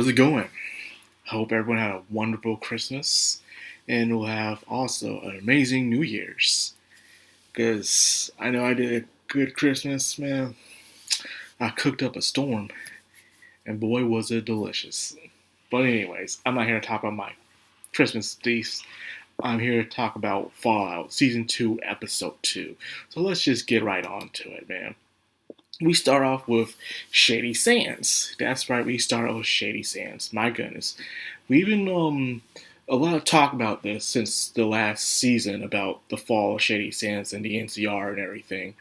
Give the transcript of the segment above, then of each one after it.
How's it going? Hope everyone had a wonderful Christmas and will have also an amazing New Year's. Because I know I did a good Christmas, man. I cooked up a storm, and boy, was it delicious. But, anyways, I'm not here to talk about my Christmas feast. I'm here to talk about Fallout Season 2, Episode 2. So let's just get right on to it, man. We start off with Shady Sands. That's right, we start off with Shady Sands. My goodness. We've been a lot of talk about this since the last season about the fall of Shady Sands and the NCR and everything.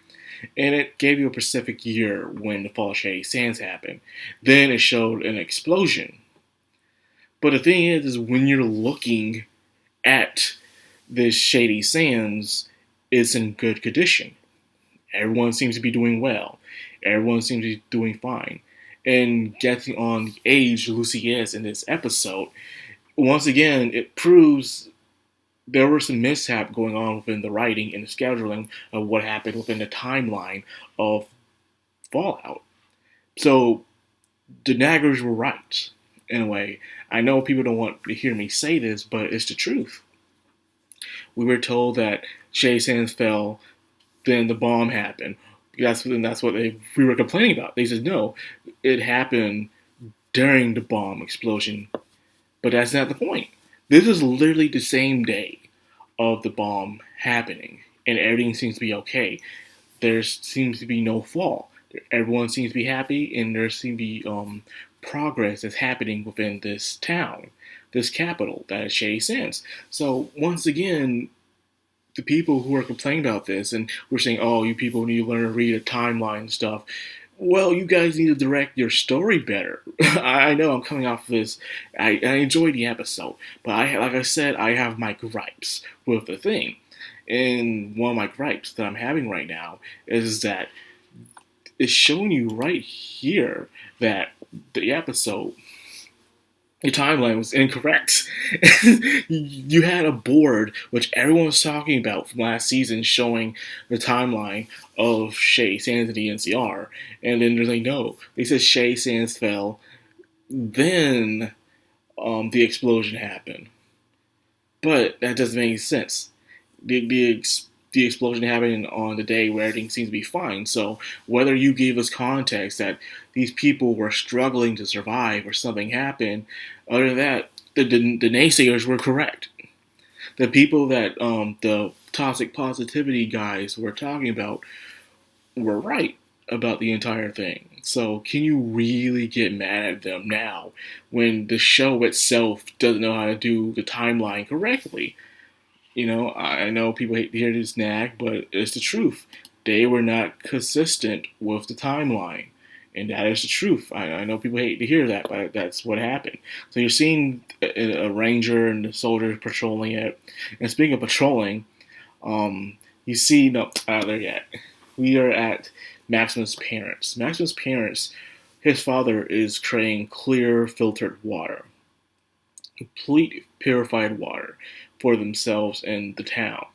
And it gave you a specific year when the fall of Shady Sands happened. Then it showed an explosion. But the thing is when you're looking at this Shady Sands, it's in good condition. Everyone seems to be doing well. Everyone seems to be doing fine. And getting on the age Lucy is in this episode, once again, it proves there were some mishap going on within the writing and the scheduling of what happened within the timeline of Fallout. So the naggers were right, in a way. I know people don't want to hear me say this, but it's the truth. We were told that Shady Sands fell, then the bomb happened. That's what we were complaining about. They said, no, it happened during the bomb explosion. But that's not the point. This is literally the same day of the bomb happening, and everything seems to be okay. There seems to be no fall. Everyone seems to be happy, and there seems to be progress that's happening within this town, this capital, that is Shady Sands. So, once again, the people who are complaining about this and we're saying, oh, you people need to learn to read a timeline and stuff. Well, you guys need to direct your story better. I know I'm coming off of this. I enjoyed the episode, but like I said, I have my gripes with the thing. And one of my gripes that I'm having right now is that it's showing you right here that the episode, your timeline was incorrect. You had a board, which everyone was talking about from last season, showing the timeline of Shady Sands and the NCR. And then they're like, no. They said Shady Sands fell, then the explosion happened. But that doesn't make any sense. The explosion happened on the day where everything seems to be fine. So whether you gave us context that these people were struggling to survive or something happened, other than that, the naysayers were correct. The people that the toxic positivity guys were talking about were right about the entire thing. So can you really get mad at them now when the show itself doesn't know how to do the timeline correctly? You know, I know people hate to hear this nag, but it's the truth. They were not consistent with the timeline. And that is the truth. I know people hate to hear that, but that's what happened. So you're seeing a ranger and the soldiers patrolling it. And speaking of patrolling, you see, no, not there yet. We are at Maximus' parents. Maximus' parents, his father is creating clear, filtered water. Complete purified water for themselves and the town.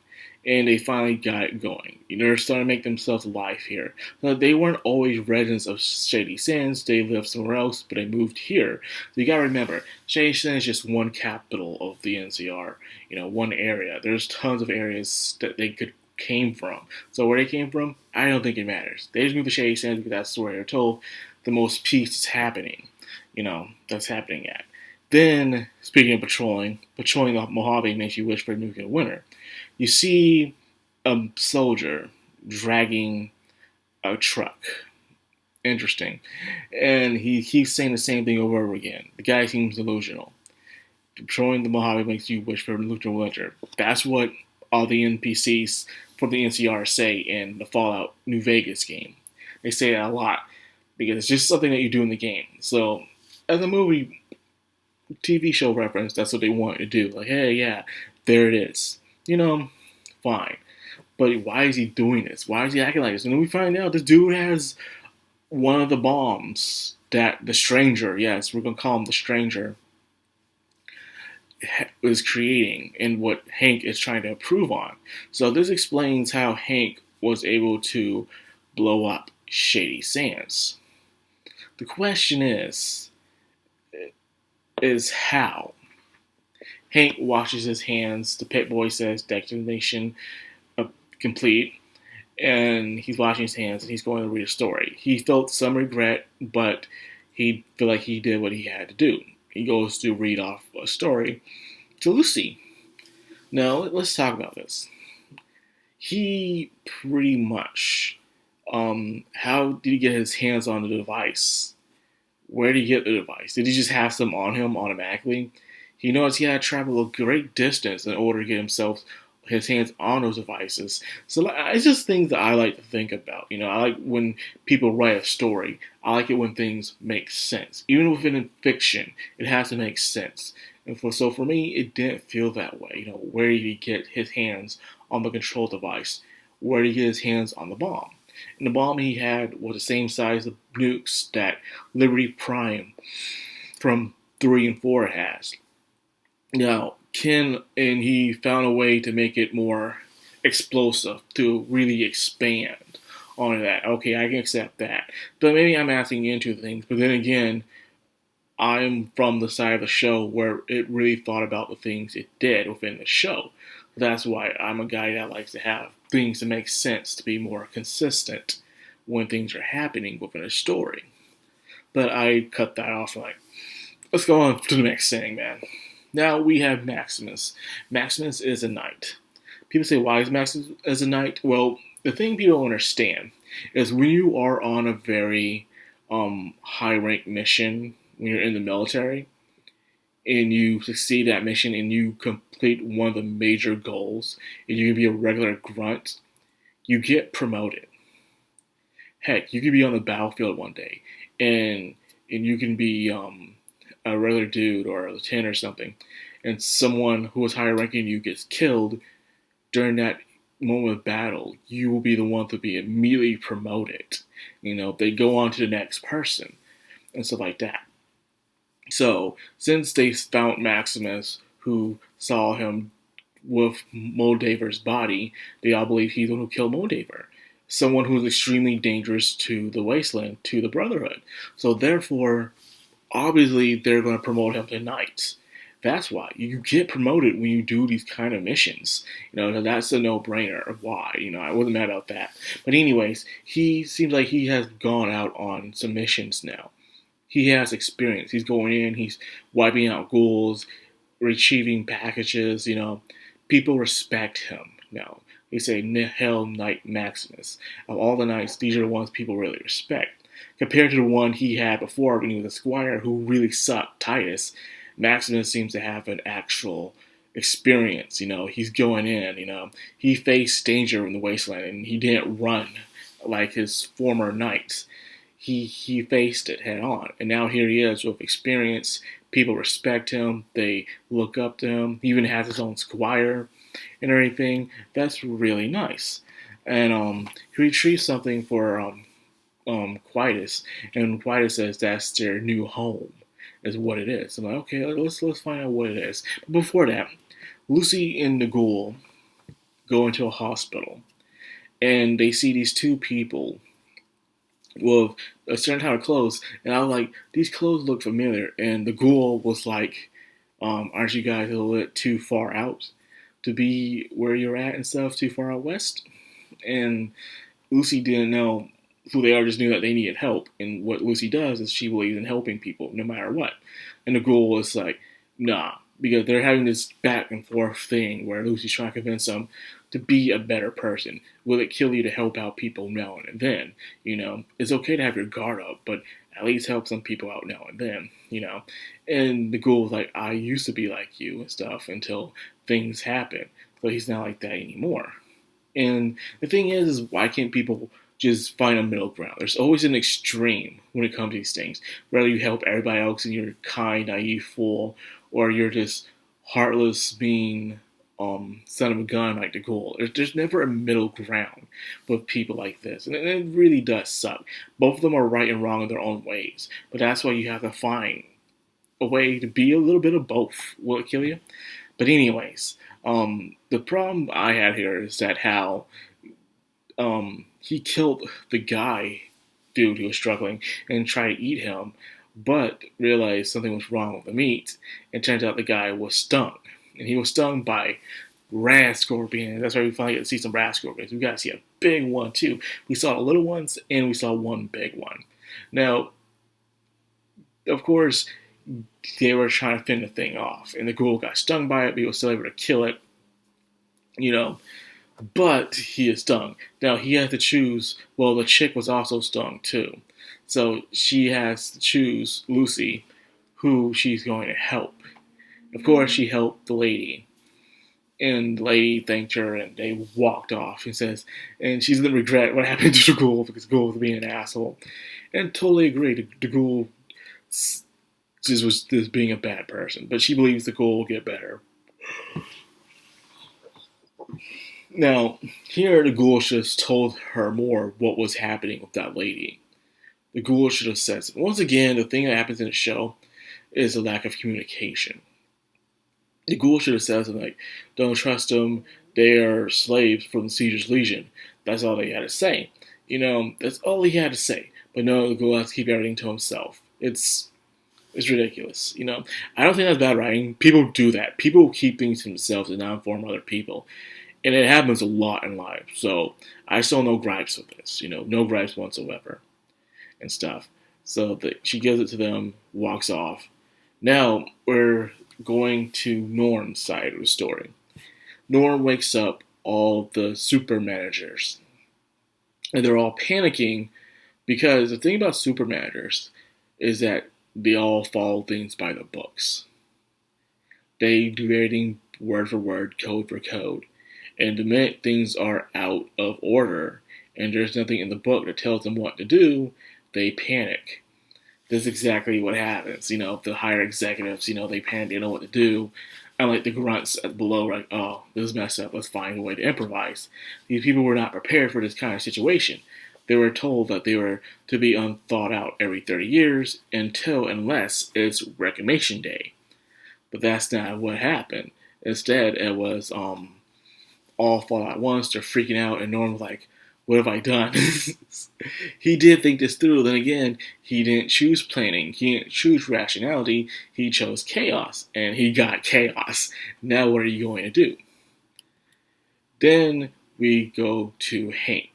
And they finally got it going. They're starting to make themselves alive here. Now, they weren't always residents of Shady Sands. They lived somewhere else, but they moved here. So you gotta remember, Shady Sands is just one capital of the NCR. One area. There's tons of areas that they came from. So where they came from, I don't think it matters. They just moved to Shady Sands because that's where they're told the most peace is happening. That's happening at. Then, speaking of patrolling the Mojave makes you wish for a nuclear winter. You see a soldier dragging a truck. Interesting. And he keeps saying the same thing over and over again. The guy seems delusional. Patrolling the Mojave makes you wish for a nuclear winter. That's what all the NPCs from the NCR say in the Fallout New Vegas game. They say that a lot because it's just something that you do in the game. So, as a movie TV show reference, that's what they want to do. Like, hey, yeah, there it is. Fine. But why is he doing this? Why is he acting like this? And then we find out this dude has one of the bombs that the stranger, yes, we're going to call him the stranger, is creating and what Hank is trying to improve on. So this explains how Hank was able to blow up Shady Sands. The question is, is how Hank washes his hands. The pit boy says declination complete, and he's washing his hands and he's going to read a story. He felt some regret, but he felt like he did what he had to do. He goes to read off a story to Lucy. Now, let's talk about this. He pretty much, how did he get his hands on the device? Where did he get the device? Did he just have some on him automatically? He knows he had to travel a great distance in order to get his hands on those devices. So it's just things that I like to think about. I like when people write a story. I like it when things make sense. Even within fiction, it has to make sense. And for me, it didn't feel that way. Where did he get his hands on the control device? Where did he get his hands on the bomb? And the bomb he had was the same size of nukes that Liberty Prime from 3 and 4 has. Now, he found a way to make it more explosive, to really expand on that. Okay, I can accept that. But maybe I'm asking into things. But then again, I'm from the side of the show where it really thought about the things it did within the show. That's why I'm a guy that likes to have things that make sense, to be more consistent when things are happening within a story. But I cut that off let's go on to the next thing, man. Now we have Maximus. Maximus is a knight. People say, why is Maximus as a knight? Well, the thing people don't understand is when you are on a very high rank mission, when you're in the military, and you succeed that mission and you complete one of the major goals, and you can be a regular grunt, you get promoted. Heck, you could be on the battlefield one day, and you can be a regular dude or a lieutenant or something, and someone who is higher ranking than you gets killed during that moment of battle, you will be the one to be immediately promoted. They go on to the next person and stuff like that. So, since they found Maximus, who saw him with Moldaver's body, they all believe he's the one who killed Moldaver. Someone who's extremely dangerous to the Wasteland, to the Brotherhood. So therefore, obviously, they're going to promote him to knight. That's why. You get promoted when you do these kind of missions. That's a no-brainer of why. I wasn't mad about that. But anyways, he seems like he has gone out on some missions now. He has experience. He's going in, he's wiping out ghouls, retrieving packages, People respect him now. They say, Hell Knight Maximus. Of all the knights, these are the ones people really respect. Compared to the one he had before when he was a squire who really sucked, Titus, Maximus seems to have an actual experience. He's going in, he faced danger in the Wasteland and he didn't run like his former knights. He faced it head on, and now here he is with experience. People respect him, they look up to him. He even has his own squire and everything. That's really nice. And he retrieves something for Quietus, and Quietus says that's their new home, is what it is. I'm like, okay, let's find out what it is. But before that, Lucy and the ghoul go into a hospital, and they see these two people with a certain type of clothes, and I was like, these clothes look familiar. And the ghoul was like, aren't you guys a little bit too far out to be where you're at and stuff, too far out west? And Lucy didn't know who they are, just knew that they needed help. And what Lucy does is she believes in helping people no matter what. And the ghoul is like, nah, because they're having this back and forth thing where Lucy's trying to convince them to be a better person. Will it kill you to help out people now and then? It's okay to have your guard up, but at least help some people out now and then, And the ghoul's like, I used to be like you and stuff until things happen. But he's not like that anymore. And the thing is why can't people just find a middle ground? There's always an extreme when it comes to these things. Whether you help everybody else and you're kind, naive fool, or you're just heartless, mean, son of a gun like the ghoul. There's never a middle ground with people like this. And it really does suck. Both of them are right and wrong in their own ways. But that's why you have to find a way to be a little bit of both. Will it kill you? But anyways, the problem I had here is that how he killed the guy dude who was struggling and tried to eat him but realized something was wrong with the meat, and turns out the guy was stung. And he was stung by rat scorpions. That's why we finally get to see some rat scorpions. We got to see a big one too. We saw the little ones and we saw one big one. Now, of course, they were trying to fend the thing off, and the ghoul got stung by it, but he was still able to kill it. You know, but he is stung. Now he had to choose. Well, the chick was also stung too, so she has to choose Lucy, who she's going to help. Of course, she helped the lady, and the lady thanked her, and they walked off. And says, and she's gonna regret what happened to the ghoul because the ghoul was being an asshole, and totally agree. The ghoul just was just being a bad person, but she believes the ghoul will get better. Now, here the ghoul should have told her more what was happening with that lady. The ghoul should have said something. Once again, the thing that happens in the show is a lack of communication. The ghoul should have said something like, "Don't trust them. They are slaves from the Caesar's Legion." That's all they had to say. That's all he had to say. But no, the ghoul has to keep everything to himself. It's ridiculous. I don't think that's bad writing. People do that. People keep things to themselves and not inform other people. And it happens a lot in life. So I saw no gripes with this. No gripes whatsoever and stuff. So she gives it to them, walks off. Now we're going to Norm's side of the story. Norm wakes up all the super managers. And they're all panicking because the thing about super managers is that they all follow things by the books. They do everything word for word, code for code. And the minute things are out of order and there's nothing in the book that tells them what to do, they panic. That's exactly what happens. The higher executives, they panic, they don't know what to do. Unlike the grunts below, like, oh, this is messed up, let's find a way to improvise. These people were not prepared for this kind of situation. They were told that they were to be unthought out every 30 years unless it's Reclamation Day. But that's not what happened. Instead, it was all fall out at once. They're freaking out, and Norm was like, "What have I done?" He did think this through. Then again, he didn't choose planning. He didn't choose rationality. He chose chaos, and he got chaos. Now, what are you going to do? Then we go to Hank.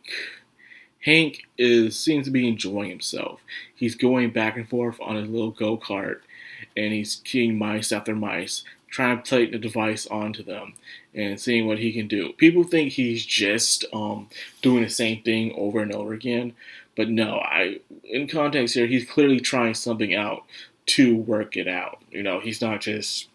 Hank seems to be enjoying himself. He's going back and forth on his little go-kart, and he's keying mice after mice, trying to plate the device onto them and seeing what he can do. People think he's just doing the same thing over and over again, but no. In context here, he's clearly trying something out to work it out. He's not just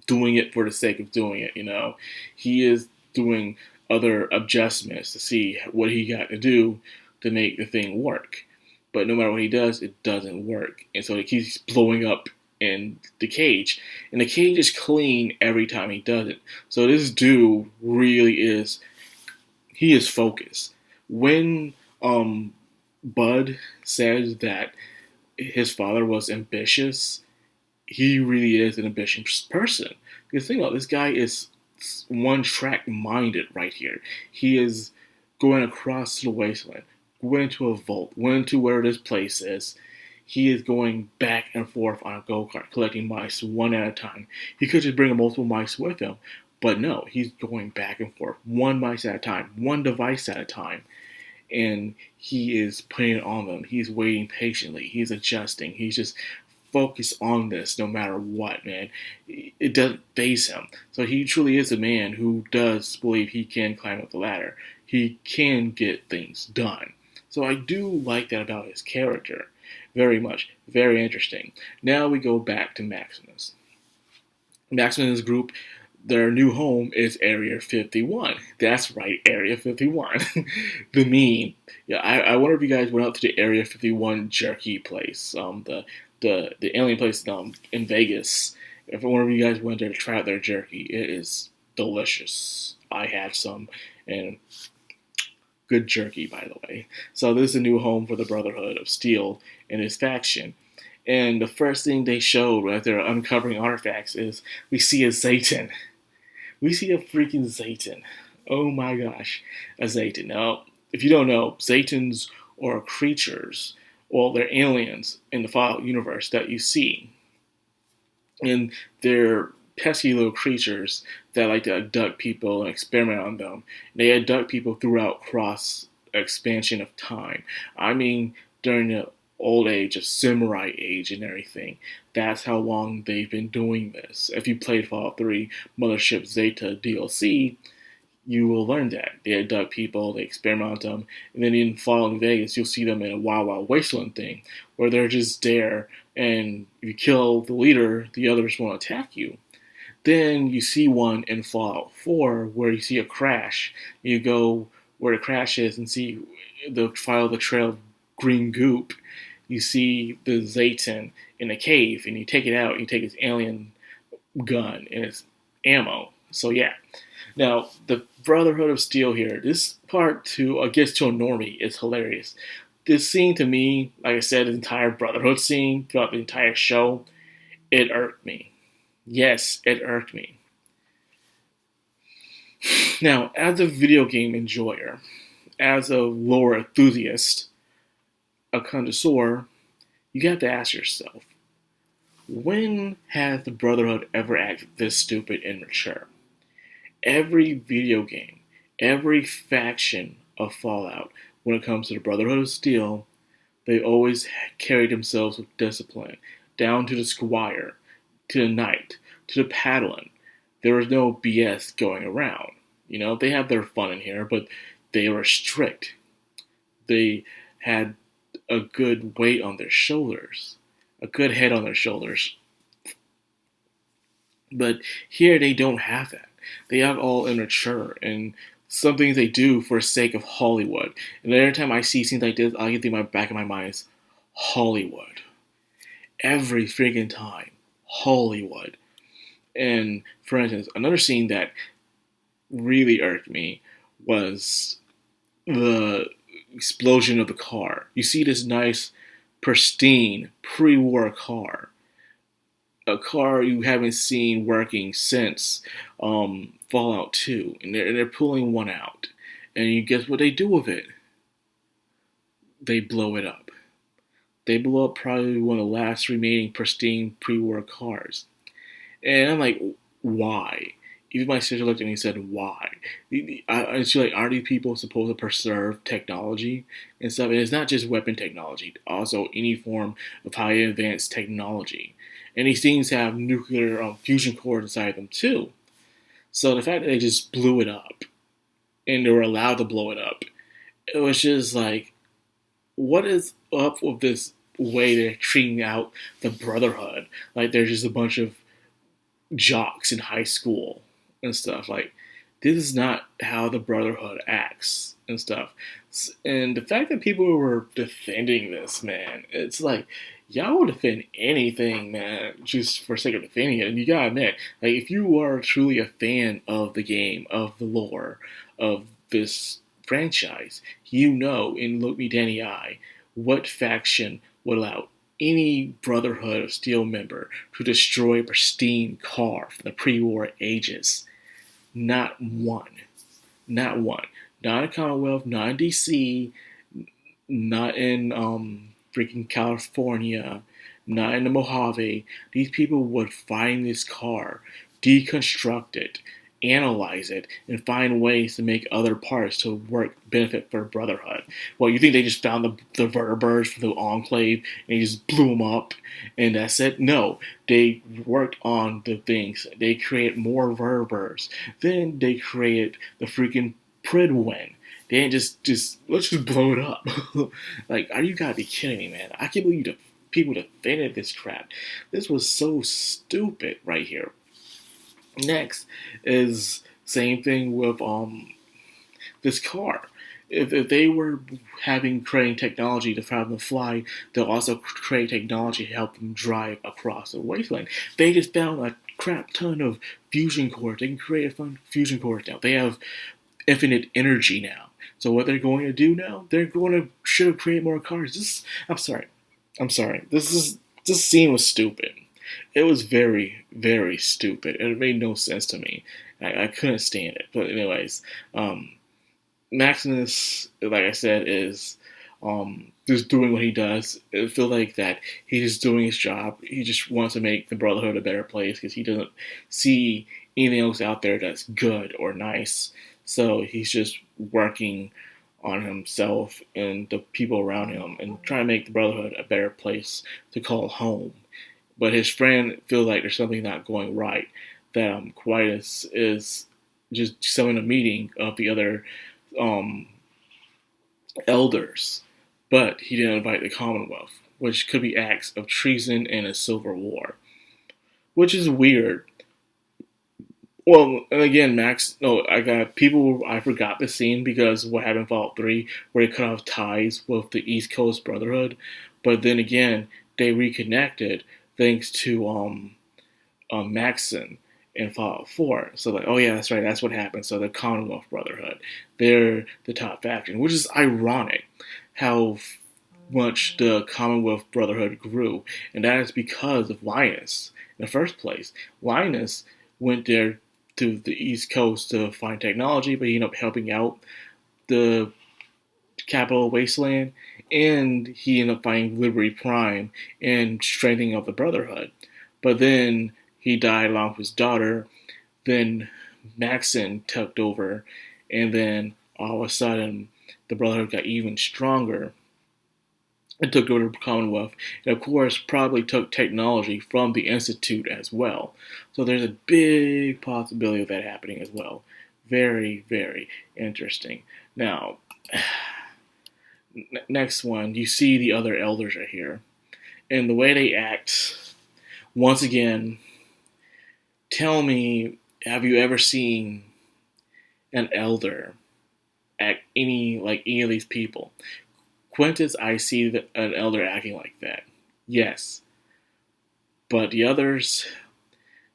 doing it for the sake of doing it. He is doing other adjustments to see what he got to do to make the thing work. But no matter what he does, it doesn't work. And so it keeps blowing up in the cage. And the cage is clean every time he does it. So this dude really he is focused. When Bud says that his father was ambitious, he really is an ambitious person. Because think about it, this guy is one-track minded right here. He is going across the wasteland, going into a vault, going into where this place is. He is going back and forth on a go-kart, collecting mice one at a time. He could just bring multiple mice with him, but no, he's going back and forth, one mice at a time, one device at a time, and he is putting it on them. He's waiting patiently. He's adjusting. He's just focused on this no matter what, man. It doesn't faze him. So he truly is a man who does believe he can climb up the ladder. He can get things done. So I do like that about his character. Very much. Very interesting. Now we go back to Maximus. Maximus' group, their new home is Area 51. That's right, Area 51. The meme. Yeah, I wonder if you guys went out to the Area 51 jerky place. The alien place in Vegas. If one of you guys went there to try out their jerky, it is delicious. I had some, and good jerky, by the way. So this is a new home for the Brotherhood of Steel and his faction. And the first thing they showed as they're uncovering artifacts is we see a Zayton. We see a freaking Zayton. Oh my gosh, a Zayton. Now, if you don't know, Zaytons are creatures Well, they're aliens in the Fallout universe that you see, and they're pesky little creatures that like to abduct people and experiment on them. They abduct people throughout cross expansion of time. I mean, during the old age of samurai age and everything. That's how long they've been doing this. If you played Fallout 3 Mothership Zeta DLC, you will learn that. They abduct people, they experiment on them, and then in Fallout New Vegas, you'll see them in a Wild Wild Wasteland thing, where they're just there, and if you kill the leader, the others won't attack you. Then you see one in Fallout 4 where you see a crash. You go where the crash is and see follow the trail of green goop. You see the Zayton in a cave, and you take it out. You take his alien gun and its ammo. So yeah. Now the Brotherhood of Steel here. This part to I guess to a normie is hilarious. This scene to me, like I said, the entire Brotherhood scene throughout the entire show, it irked me. Yes, it irked me. Now, as a video game enjoyer, as a lore enthusiast, a connoisseur, you have to ask yourself, when has the Brotherhood ever acted this stupid and mature? Every video game, every faction of Fallout, when it comes to the Brotherhood of Steel, they always carry themselves with discipline, down to the squire, to the knight, to the paladin. There was no BS going around. You know, they had their fun in here, but they were strict. They had a good weight on their shoulders, a good head on their shoulders. But here they don't have that. They have all immature and some things they do for the sake of Hollywood. And every time I see scenes like this, all I can think in my back of my mind is Hollywood. Every freaking time. Hollywood. And for instance, another scene that really irked me was the explosion of the car. You see this nice, pristine, pre-war car. A car you haven't seen working since Fallout 2. And they're pulling one out. And you guess what they do with it? They blow it up. They blow up probably one of the last remaining pristine pre-war cars. And I'm like, why? Even my sister looked at me and said, why? And she's like, are these people supposed to preserve technology and stuff? And it's not just weapon technology, also any form of high advanced technology. And these things have nuclear fusion cores inside them too. So the fact that they just blew it up, and they were allowed to blow it up, it was just like, what is up with this way they're treating out the Brotherhood? Like they're just a bunch of jocks in high school and stuff. Like, this is not how the Brotherhood acts and stuff. And the fact that people were defending this, man, it's like, y'all will defend anything, man, just for sake of defending it. And you gotta admit, like, if you are truly a fan of the game, of the lore, of this franchise, you know, in Look Me Danny Eye, what faction would allow any Brotherhood of Steel member to destroy a pristine car from the pre-war ages. Not one. Not one. Not in Commonwealth, not in DC, not in freaking California, not in the Mojave. These people would find this car, deconstruct it, analyze it, and find ways to make other parts to work benefit for Brotherhood. Well, you think they just found the vertibirds from the Enclave and they just blew them up and that's it? No, they worked on the things. They created more vertibirds. Then they created the freaking Pridwin. They didn't just let's just blow it up. Like, are you gotta be kidding me, man? I can't believe people defended this crap. This was so stupid right here. Next is same thing with this car. If they were creating technology to help them fly, they'll also create technology to help them drive across the wasteland. They just found a crap ton of fusion cores. They can create a fun fusion cores now. They have infinite energy now. So what they're going to do now? They're going to should create more cars. I'm sorry. This scene was stupid. It was very, very stupid. It made no sense to me. I couldn't stand it. But anyways, Maximus, like I said, is just doing what he does. I feel like that he's just doing his job. He just wants to make the Brotherhood a better place because he doesn't see anything else out there that's good or nice. So he's just working on himself and the people around him and trying to make the Brotherhood a better place to call home. But his friend feels like there's something not going right. That Quietus is just summoning a meeting of the other um, elders, but he didn't invite the Commonwealth, which could be acts of treason and a civil war, which is weird. Well, and again, Max, no, I got people, I forgot the scene because what happened in Fallout 3, where they cut off ties with the East Coast Brotherhood, but then again, they reconnected thanks to Maxon in Fallout 4. So like, oh yeah, that's right, that's what happened. So the Commonwealth Brotherhood, they're the top faction, which is ironic how much the Commonwealth Brotherhood grew, and that is because of Linus in the first place. Linus went there to the East Coast to find technology, but he ended up helping out the capital wasteland, and he ended up finding Liberty Prime and strengthening of the Brotherhood. But then he died along with his daughter. Then Maxon took over, and then all of a sudden the Brotherhood got even stronger and took over the Commonwealth, and of course probably took technology from the Institute as well. So there's a big possibility of that happening as well. Very, very interesting. Now, next one, you see the other elders are here, and the way they act, once again, tell me, have you ever seen an elder act any of these people? Quintus, I see an elder acting like that. Yes. But the others,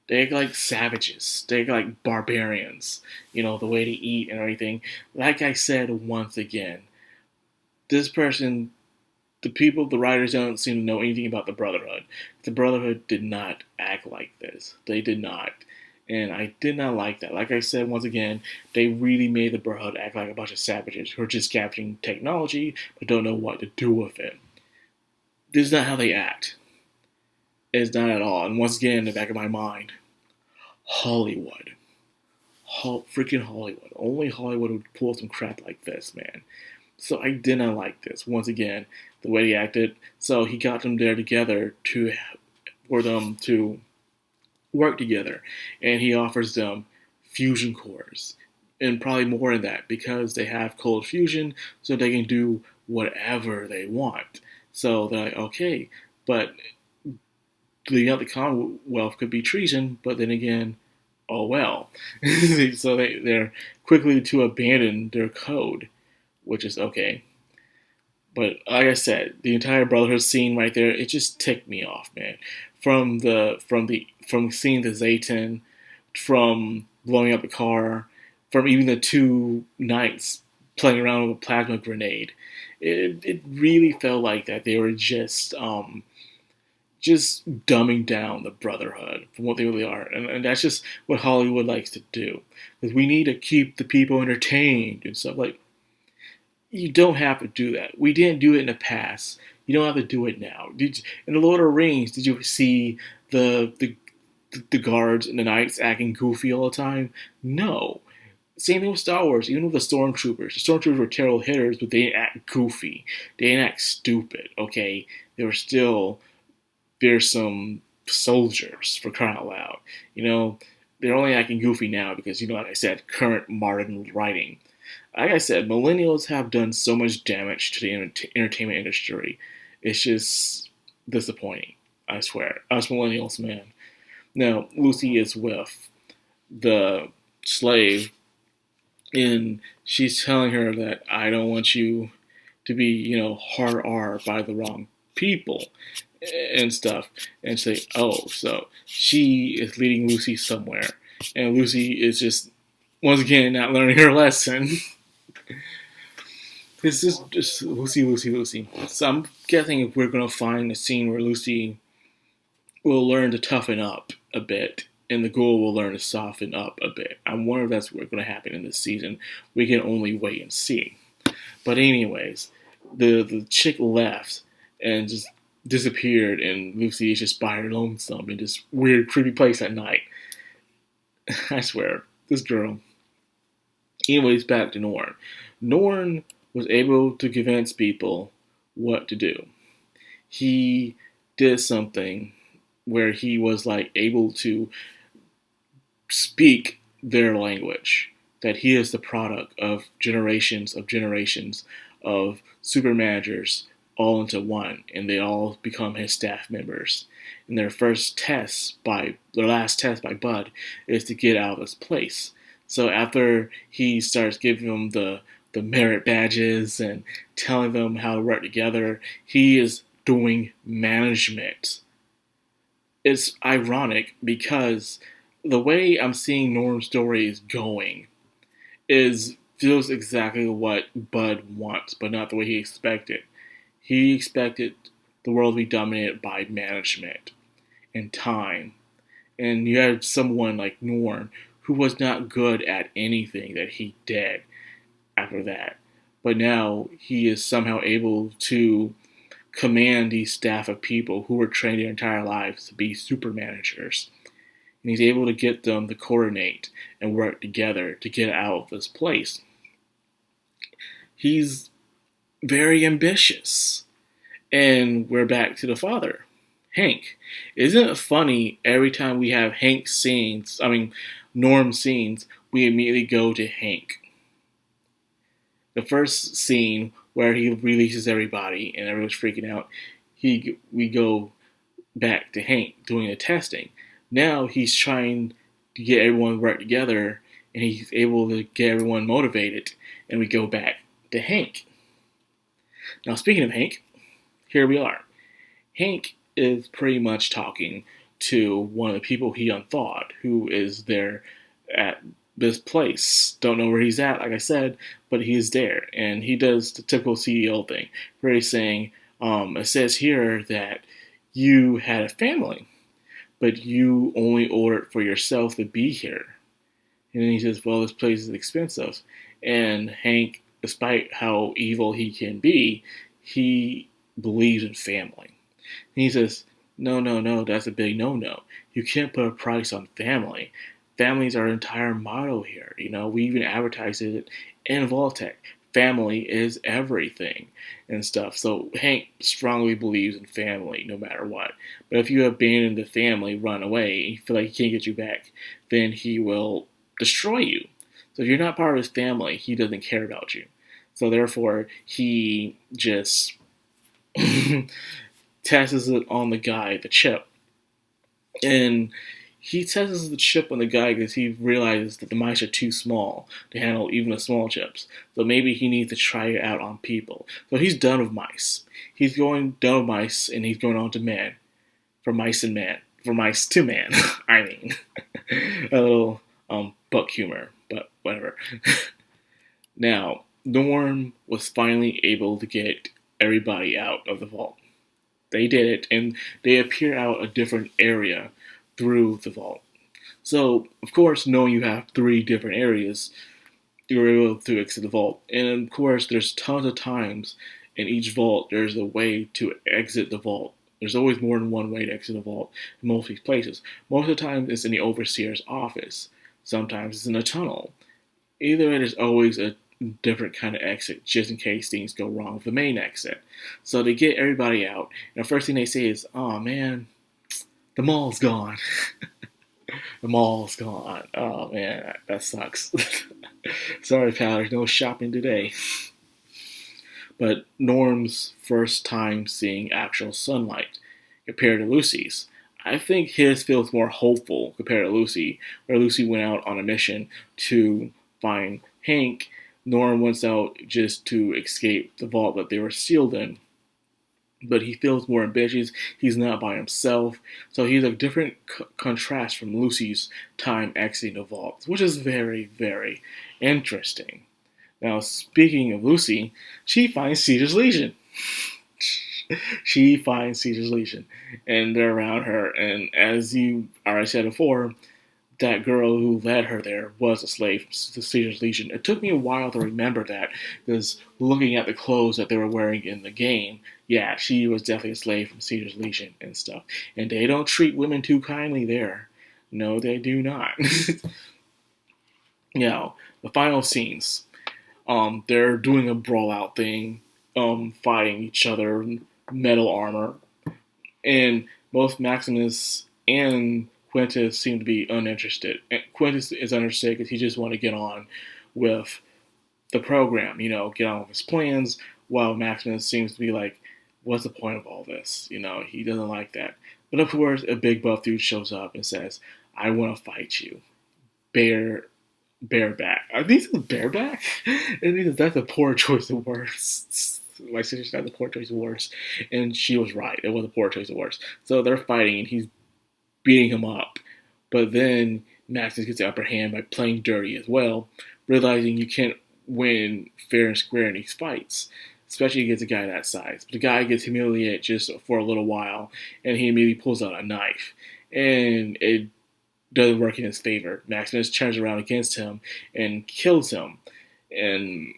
they act like savages. They act like barbarians. You know, the way they eat and everything. Like I said once again, this person, the writers don't seem to know anything about the Brotherhood. The Brotherhood did not act like this. They did not. And I did not like that. Like I said, once again, they really made the Brotherhood act like a bunch of savages who are just capturing technology but don't know what to do with it. This is not how they act. It's not at all. And once again, in the back of my mind, Hollywood. Freaking Hollywood. Only Hollywood would pull some crap like this, man. So I did not like this. Once again, the way he acted. So he got them there together for them to work together, and he offers them fusion cores and probably more than that because they have cold fusion, so they can do whatever they want. So they're like, okay, but the Commonwealth could be treason, but then again, oh well. So they're quickly to abandon their code, which is okay. But like I said, the entire Brotherhood scene right there, it just ticked me off, man. From seeing the Zayton, from blowing up the car, from even the two knights playing around with a plasma grenade, it really felt like that they were just dumbing down the Brotherhood from what they really are, and that's just what Hollywood likes to do, because we need to keep the people entertained and stuff like. You don't have to do that. We didn't do it in the past. You don't have to do it now. In the Lord of the Rings, did you see the guards and the knights acting goofy all the time? No. Same thing with Star Wars. Even with the stormtroopers. The stormtroopers were terrible hitters, but they didn't act goofy. They didn't act stupid. Okay, there's some soldiers, for crying out loud. You know, they're only acting goofy now because, like I said, current modern writing. Like I said, millennials have done so much damage to the entertainment industry. It's just disappointing. I swear. Us millennials, man. Now, Lucy is with the slave, and she's telling her that I don't want you to be, hard R by the wrong people and stuff. And say, oh, so she is leading Lucy somewhere. And Lucy is just, once again, not learning her lesson. This is just Lucy. So I'm guessing if we're going to find a scene where Lucy will learn to toughen up a bit, and the ghoul will learn to soften up a bit. I wonder if that's what's going to happen in this season. We can only wait and see. But anyways, the chick left and just disappeared, and Lucy is just by her lonesome in this weird, creepy place at night. I swear, this girl. Anyways, back to Norn. Norn was able to convince people what to do. He did something where he was like able to speak their language. That he is the product of generations of super managers all into one, and they all become his staff members. And their last test by Bud is to get out of this place. So after he starts giving them the merit badges and telling them how to work together, he is doing management. It's ironic because the way I'm seeing Norm's story is going feels exactly what Bud wants, but not the way he expected. He expected the world to be dominated by management and time. And you had someone like Norm who was not good at anything that he did after that. But now he is somehow able to command these staff of people who were trained their entire lives to be super managers. And he's able to get them to coordinate and work together to get out of this place. He's very ambitious. And we're back to the father, Hank. Isn't it funny every time we have Norm scenes, we immediately go to Hank. The first scene where he releases everybody and everyone's freaking out, we go back to Hank doing the testing. Now he's trying to get everyone to work together, and he's able to get everyone motivated, and we go back to Hank. Now, speaking of Hank, here we are. Hank is pretty much talking to one of the people he unthawed, who is there at this place. Don't know where he's at, like I said, but he is there, and he does the typical CEO thing, where he's saying, it says here that you had a family, but you only ordered for yourself to be here. And then he says, well, this place is expensive. And Hank, despite how evil he can be, he believes in family. And he says, no, that's a big no. You can't put a price on family. Family is our entire motto here. We even advertise it in Vault-Tec. Family is everything and stuff. So Hank strongly believes in family no matter what. But if you abandon the family, run away, and you feel like he can't get you back, then he will destroy you. So if you're not part of his family, he doesn't care about you. So therefore, he just tests it on the guy, the chip. And he tests the chip on the guy because he realizes that the mice are too small to handle even the small chips. So maybe he needs to try it out on people. So he's done with mice. He's going done with mice, and he's going on to man. From mice to man. I mean. A little book humor, but whatever. Now, Norm was finally able to get everybody out of the vault. They did it, and they appear out a different area through the vault. So, of course, knowing you have 3 different areas, you're able to exit the vault. And of course, there's tons of times in each vault there's a way to exit the vault. There's always more than one way to exit the vault in most of these places. Most of the time it's in the overseer's office. Sometimes it's in a tunnel. Either way, there's always a different kind of exit just in case things go wrong with the main exit. So they get everybody out, and the first thing they say is, "Oh man, the mall's gone." The mall's gone. Oh man, that sucks. Sorry, pal, there's no shopping today. But Norm's first time seeing actual sunlight compared to Lucy's. I think his feels more hopeful compared to Lucy, where Lucy went out on a mission to find Hank. Norm went out just to escape the vault that they were sealed in. But he feels more ambitious. He's not by himself. So he's a different contrast from Lucy's time exiting the vault, which is very, very interesting. Now, speaking of Lucy, she finds Caesar's Legion. She finds Caesar's Legion, and they're around her. And as you already said before, that girl who led her there was a slave from Caesar's Legion. It took me a while to remember that, because looking at the clothes that they were wearing in the game, yeah, she was definitely a slave from Caesar's Legion and stuff. And they don't treat women too kindly there. No, they do not. Now, the final scenes. They're doing a brawl out thing, fighting each other in metal armor, and both Maximus and Quintus seem to be uninterested. And Quintus is uninterested because he just wants to get on with the program, get on with his plans, while Maximus seems to be like, what's the point of all this? He doesn't like that. But of course, a big buff dude shows up and says, I want to fight you. Bareback. I think it's bareback? And that's a poor choice of words. My sister said the poor choice of words. And she was right. It was a poor choice of words. So they're fighting and he's beating him up. But then Maximus gets the upper hand by playing dirty as well, realizing you can't win fair and square in these fights, especially against a guy that size. The guy gets humiliated just for a little while, and he immediately pulls out a knife. And it doesn't work in his favor. Maximus turns around against him and kills him. And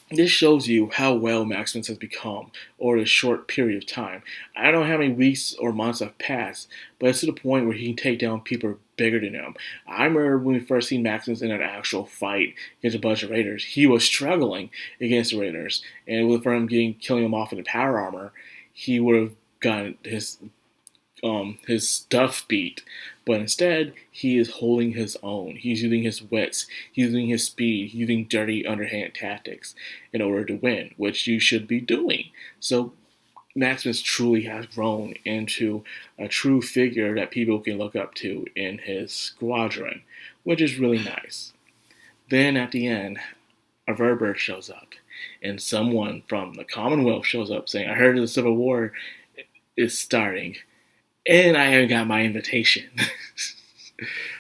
this shows you how well Maximus has become over a short period of time. I don't know how many weeks or months have passed, but it's to the point where he can take down people bigger than him. I remember when we first seen Maximus in an actual fight against a bunch of raiders, he was struggling against the raiders. And for him killing him off in the power armor, he would have gotten his stuff beat. But instead, he is holding his own. He's using his wits, he's using his speed, he's using dirty, underhand tactics in order to win, which you should be doing. So Maximus truly has grown into a true figure that people can look up to in his squadron, which is really nice. Then at the end, a Verbird shows up, and someone from the Commonwealth shows up saying, I heard the Civil War is starting. And I haven't got my invitation.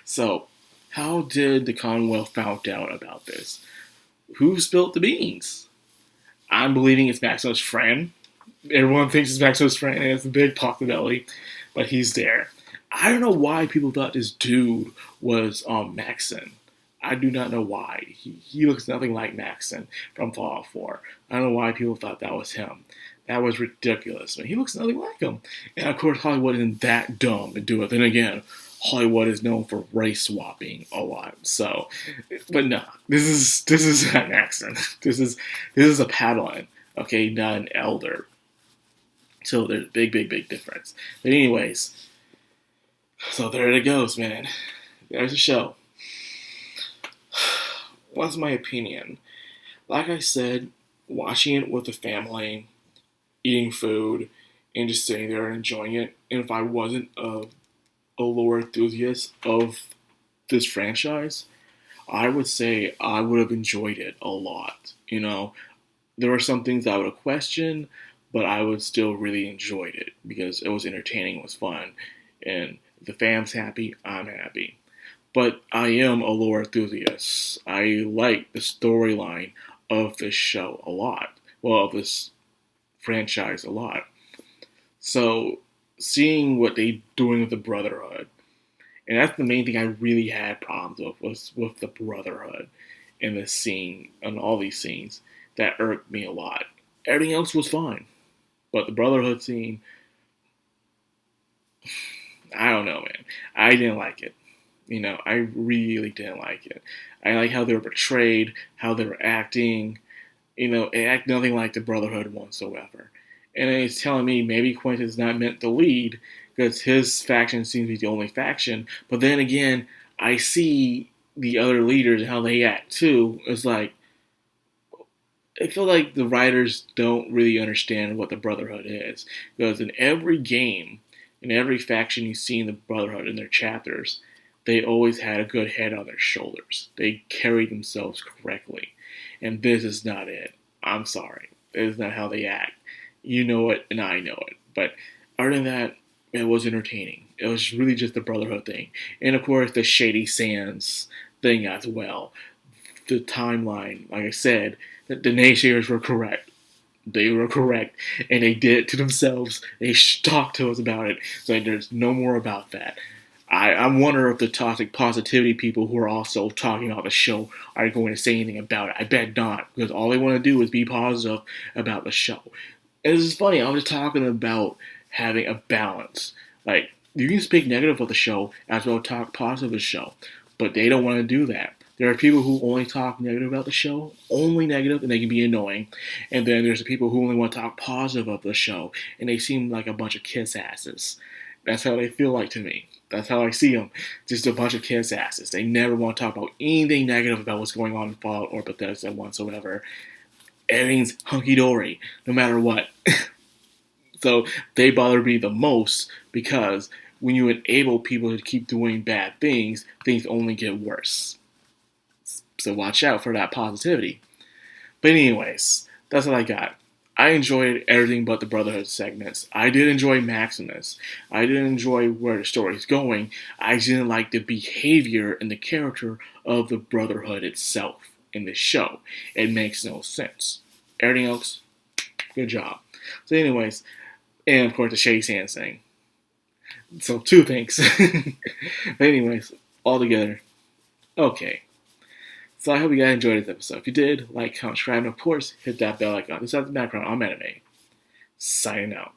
So, how did the Commonwealth find out about this? Who spilled the beans? I'm believing it's Maximus' friend. Everyone thinks it's Maximus' friend, and it's a big possibility, but he's there. I don't know why people thought this dude was Maxon. I do not know why. He looks nothing like Maxon from Fallout 4. I don't know why people thought that was him. That was ridiculous. He looks nothing like him. And of course, Hollywood isn't that dumb to do it. Then again, Hollywood is known for race swapping a lot. So, but no, this is not an accent. This is a Padawan, okay, not an elder. So there's a big difference. But anyways, so there it goes, man. There's a show. What's my opinion? Like I said, watching it with the family, eating food, and just sitting there and enjoying it. And if I wasn't a lore enthusiast of this franchise, I would say I would have enjoyed it a lot. There were some things I would have questioned, but I would still really enjoyed it because it was entertaining, it was fun, and if the fam's happy, I'm happy. But I am a lore enthusiast. I like the storyline of this show a lot. Well, of this franchise a lot. So seeing what they're doing with the Brotherhood, and that's the main thing I really had problems with, was with the Brotherhood in this scene, and all these scenes, that irked me a lot. Everything else was fine, but the Brotherhood scene, I don't know, man. I didn't like it. I really didn't like it. I like how they were portrayed, how they were acting. It act nothing like the Brotherhood whatsoever. And it's telling me maybe Quentin is not meant to lead because his faction seems to be the only faction. But then again, I see the other leaders and how they act too. It's like, I feel like the writers don't really understand what the Brotherhood is. Because in every game, in every faction you see in the Brotherhood in their chapters, they always had a good head on their shoulders. They carried themselves correctly. And this is not it. I'm sorry. This is not how they act. You know it, and I know it. But other than that, it was entertaining. It was really just the Brotherhood thing. And of course, the Shady Sands thing as well. The timeline, like I said, the naysayers were correct. They were correct. And they did it to themselves. They talked to us about it. So there's no more about that. I wonder if the toxic positivity people who are also talking about the show are going to say anything about it. I bet not, because all they want to do is be positive about the show. And this is funny, I'm just talking about having a balance. Like, you can speak negative of the show as well as talk positive of the show, but they don't want to do that. There are people who only talk negative about the show, only negative, and they can be annoying. And then there's the people who only want to talk positive of the show, and they seem like a bunch of kiss asses. That's how they feel like to me. That's how I see them. Just a bunch of kiss asses. They never want to talk about anything negative about what's going on in Fallout or Bethesda whatsoever. Everything's hunky dory, no matter what. So they bother me the most because when you enable people to keep doing bad things, things only get worse. So watch out for that positivity. But anyways, that's what I got. I enjoyed everything but the Brotherhood segments. I did enjoy Maximus. I did enjoy where the story's going. I just didn't like the behavior and the character of the Brotherhood itself in this show. It makes no sense. Everything else, good job. So anyways, and of course the Shake Hands thing. So 2 things. But anyways, all together, okay. So I hope you guys enjoyed this episode. If you did, like, comment, subscribe, and of course, hit that bell icon. This is the background. I'm Anime. Signing out.